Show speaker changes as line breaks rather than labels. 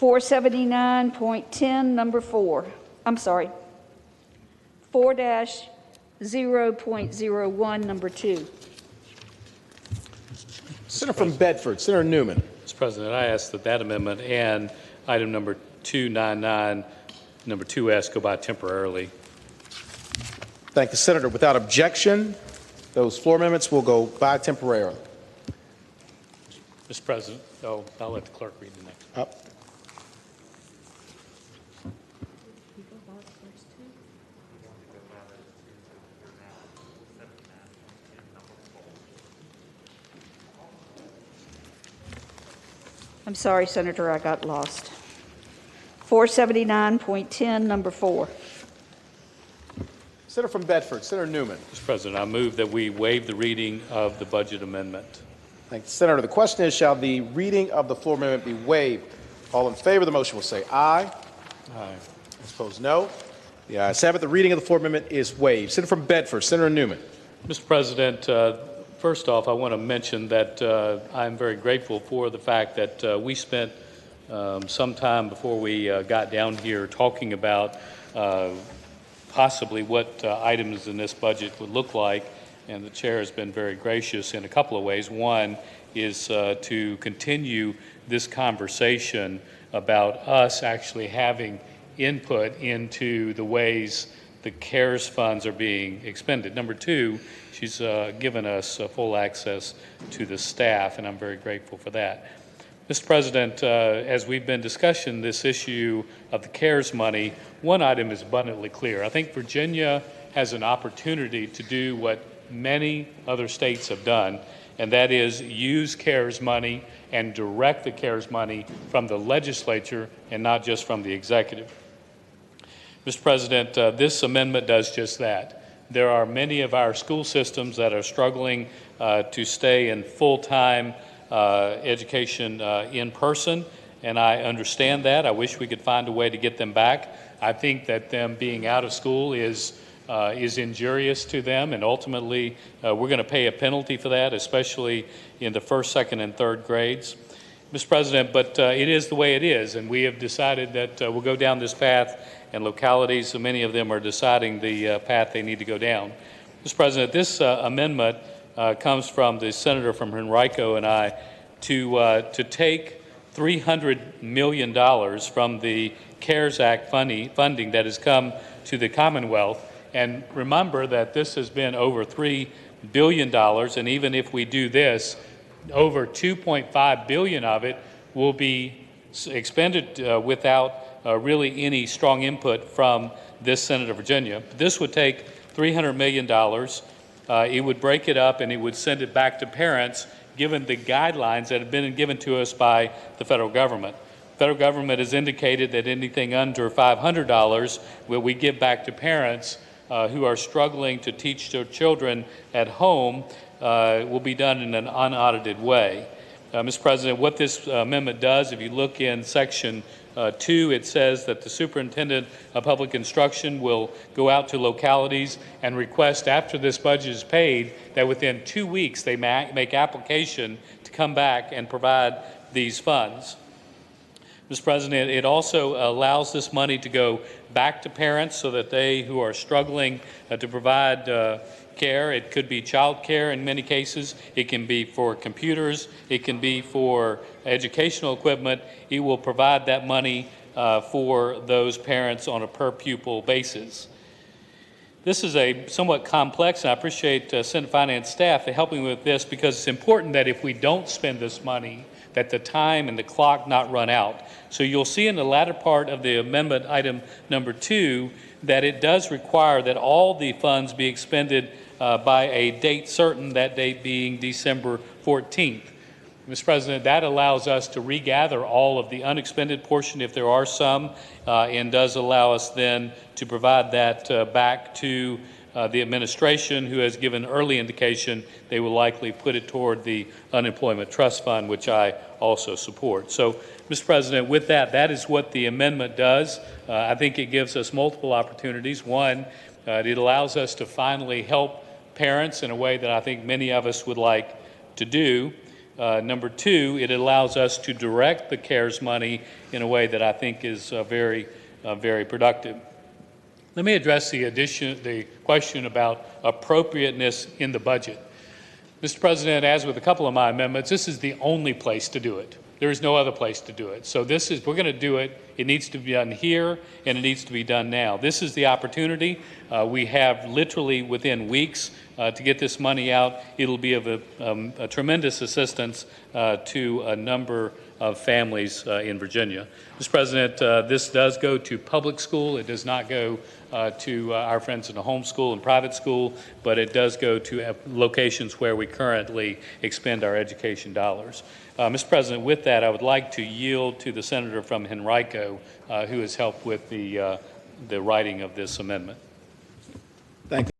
479.10, number 4. I'm sorry. 4-0.01, number 2.
Senator from Bedford, Senator Newman.
Mr. President, I ask that that amendment and item number 299, number 2S, go by temporarily.
Thank the Senator. Without objection, those floor amendments will go by temporarily.
Mr. President, I'll let the clerk read the next.
I'm sorry, Senator, I got lost. 479.10, number 4.
Senator from Bedford, Senator Newman.
Mr. President, I move that we waive the reading of the budget amendment.
Thank the Senator. The question is, shall the reading of the floor amendment be waived? All in favor of the motion will say aye.
Aye.
Opposed, no. The ayes have it. The reading of the floor amendment is waived. Senator from Bedford, Senator Newman.
Mr. President, first off, I want to mention that I'm very grateful for the fact that we spent some time before we got down here talking about possibly what items in this budget would look like, and the chair has been very gracious in a couple of ways. One is to continue this conversation about us actually having input into the ways the CARES funds are being expended. Number two, she's given us full access to the staff, and I'm very grateful for that. Mr. President, as we've been discussing this issue of the CARES money, one item is abundantly clear. I think Virginia has an opportunity to do what many other states have done, and that is use CARES money and direct the CARES money from the legislature and not just from the executive. Mr. President, this amendment does just that. There are many of our school systems that are struggling to stay in full-time education in person, and I understand that. I wish we could find a way to get them back. I think that them being out of school is injurious to them, and ultimately we're going to pay a penalty for that, especially in the first, second, and third grades. Mr. President, but it is the way it is, and we have decided that we'll go down this path, and localities, so many of them are deciding the path they need to go down. Mr. President, this amendment comes from the senator from Henrico and I to take $300 million from the CARES Act funding that has come to the Commonwealth. And remember that this has been over $3 billion, and even if we do this, over $2.5 billion of it will be expended without really any strong input from this Senate of Virginia. This would take $300 million. It would break it up and it would send it back to parents given the guidelines that have been given to us by the federal government. The federal government has indicated that anything under $500 will we give back to parents who are struggling to teach their children at home will be done in an unaudited way. Mr. President, what this amendment does, if you look in Section 2, it says that the superintendent of public instruction will go out to localities and request after this budget is paid that within 2 weeks they make application to come back and provide these funds. Mr. President, it also allows this money to go back to parents so that they who are struggling to provide care, it could be child care in many cases, it can be for computers, it can be for educational equipment. It will provide that money for those parents on a per pupil basis. This is a somewhat complex, and I appreciate Senate Finance staff for helping with this because it's important that if we don't spend this money, that the time and the clock not run out. So you'll see in the latter part of the amendment item number 2 that it does require that all the funds be expended by a date certain, that date being December 14th. Mr. President, that allows us to regather all of the unexpended portion if there are some, and does allow us then to provide that back to the administration, who has given early indication they will likely put it toward the unemployment trust fund, which I also support. So, Mr. President, with that, that is what the amendment does. I think it gives us multiple opportunities. One, it allows us to finally help parents in a way that I think many of us would like to do. Number two, it allows us to direct the CARES money in a way that I think is very productive. Let me address the question about appropriateness in the budget. Mr. President, as with a couple of my amendments, this is the only place to do it. There is no other place to do it. So we're going to do it. It needs to be done here, and it needs to be done now. This is the opportunity. We have literally within weeks to get this money out. It'll be of a tremendous assistance to a number of families in Virginia. Mr. President, this does go to public school. It does not go to our friends in the homeschool and private school, but it does go to locations where we currently expend our education dollars. Mr. President, with that, I would like to yield to the senator from Henrico who has helped with the writing of this amendment.